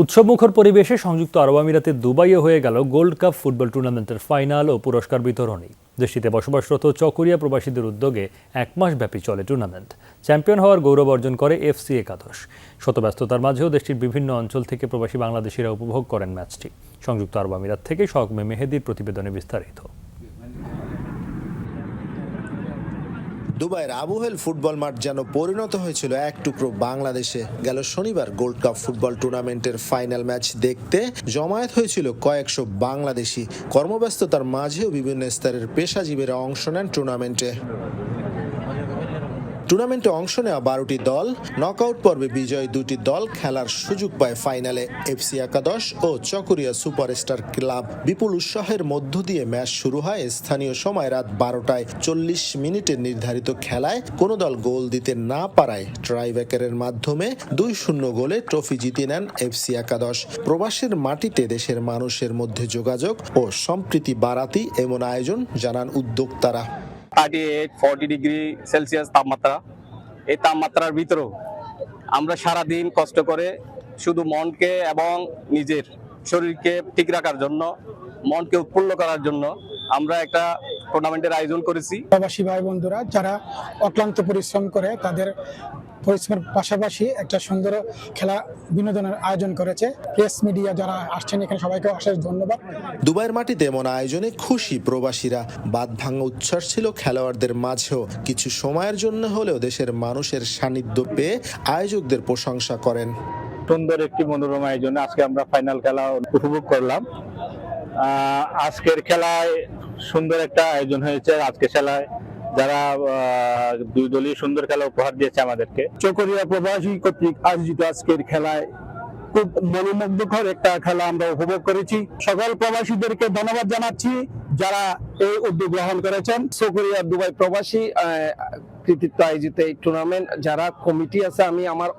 উৎসবমুখর পরিবেশে সংযুক্ত আরব আমিরাতের দুবাইয়ে হয়ে গেল গোল্ড কাপ ফুটবল টুর্নামেন্টের ফাইনাল ও পুরস্কার বিতরণী। দেশটিতে বসবাসরত চকরিয়া প্রবাসীদের উদ্যোগে এক মাস ব্যাপী চলে টুর্নামেন্ট। চ্যাম্পিয়ন হওয়ার গৌরব অর্জন করে এফসি একাদশ। শতব্যস্ততার মাঝেও দেশটির বিভিন্ন অঞ্চল থেকে প্রবাসী বাংলাদেশিরা উপভোগ করেন ম্যাচটি। সংযুক্ত আরব আমিরাত থেকে শওকত মেহেদীর প্রতিবেদনে বিস্তারিত। দুবাইয়ের আবুহেল ফুটবল মাঠ যেন পরিণত হয়েছিল এক টুকরো বাংলাদেশে। গেল শনিবার গোল্ড কাপ ফুটবল টুর্নামেন্টের ফাইনাল ম্যাচ দেখতে জমায়েত হয়েছিল কয়েকশো বাংলাদেশি। কর্মব্যস্ততার মাঝেও বিভিন্ন স্তরের পেশাজীবীরা অংশ নেন টুর্নামেন্টে অংশ নেওয়া 12টি দল, নকআউট পর্বে বিজয়ী 2টি দল খেলার সুযোগ পায় ফাইনালে। এফসি একাদশ ও চকরিয়া সুপারস্টার ক্লাব বিপুল উৎসাহের মধ্য দিয়ে ম্যাচ শুরু হয় স্থানীয় সময় রাত 12টায়। 40 মিনিটের নির্ধারিত খেলায় কোনো দল গোল দিতে না পারায় ট্রাইব্রেকারের মাধ্যমে 2-0 গোলে ট্রফি জিতে নেন এফসি একাদশ। প্রবাসের মাটিতে দেশের মানুষের মধ্যে যোগাযোগ ও সম্প্রীতি বাড়াতে এমন আয়োজন জানান উদ্যোক্তারা। 38-40 ডিগ্রি সেলসিয়াস তাপমাত্রা। এই তাপমাত্রার ভিতরেও আমরা সারাদিন কষ্ট করে শুধু মনকে এবং নিজের শরীরকে ঠিক রাখার জন্য, মনকে উৎফুল্ল করার জন্য আমরা একটা টুর্নামেন্টের আয়োজন করেছি। প্রবাসী ভাই বন্ধুরা যারা অক্লান্ত পরিশ্রম করে তাদের পরিশ্রমের পাশাপাশি একটা সুন্দর খেলা বিনোদনের আয়োজন করেছে। প্রেস মিডিয়া যারা আসছেন এখানে সবাইকে অশেষ ধন্যবাদ। দুবাইয়ের মাটিতে এমন আয়োজনে খুশি প্রবাসীরা। বাদ ভাঙা উচ্ছ্বাস ছিল খেলোয়াড়দের মাঝেও। কিছু সময়ের জন্য হলেও দেশের মানুষের সান্নিধ্য পেয়ে আয়োজকদের প্রশংসা করেন। সুন্দর একটি মনোরম আয়োজনে আজকে আমরা ফাইনাল খেলা উপভোগ করলাম। আজকের খেলায় সুন্দর একটা আয়োজন হয়েছে। আজকে খেলায় যারা দুই দলই সুন্দর খেলা উপহার দিয়েছে আমাদেরকে। চকরিয়া প্রবাসী কর্তৃক আয়োজিত আজকের খেলায় খুব মনোমুগ্ধকর একটা খেলা আমরা উপভোগ করেছি। সকল প্রবাসীদেরকে ধন্যবাদ জানাচ্ছি যারা এই উদ্যোগ গ্রহণ করেছেন। চকরিয়া দুবাই প্রবাসী কৃতিত্ব আয়োজিত এই টুর্নামেন্ট যারা কমিটি আছে, আমি আমার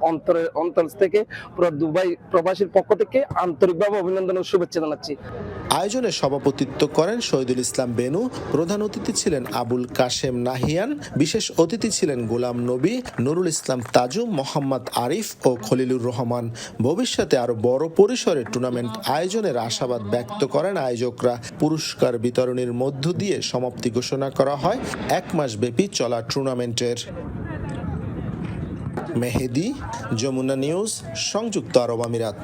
অন্তর থেকে পুরো দুবাই প্রবাসীর পক্ষ থেকে আন্তরিকভাবে অভিনন্দন ও শুভেচ্ছা জানাচ্ছি। আয়োজনে সভাপতিত্ব করেন শহীদুল ইসলাম বেনু। প্রধান অতিথি ছিলেন আবুল কাশেম নাহিয়ান। বিশেষ অতিথি ছিলেন গোলাম নবী, নুরুল ইসলাম তাজু, মোহাম্মদ আরিফ ও খলিলুর রহমান। ভবিষ্যতে আরো বড় পরিসরে টুর্নামেন্ট আয়োজনের আশাবাদ ব্যক্ত করেন আয়োজকরা। পুরস্কার বিতরণের মধ্য দিয়ে সমাপ্তি ঘোষণা করা হয় এক মাস ব্যাপী চলা টুর্নামেন্টের। মেহেদী, যমুনা নিউজ, সংযুক্ত আরব আমিরাত।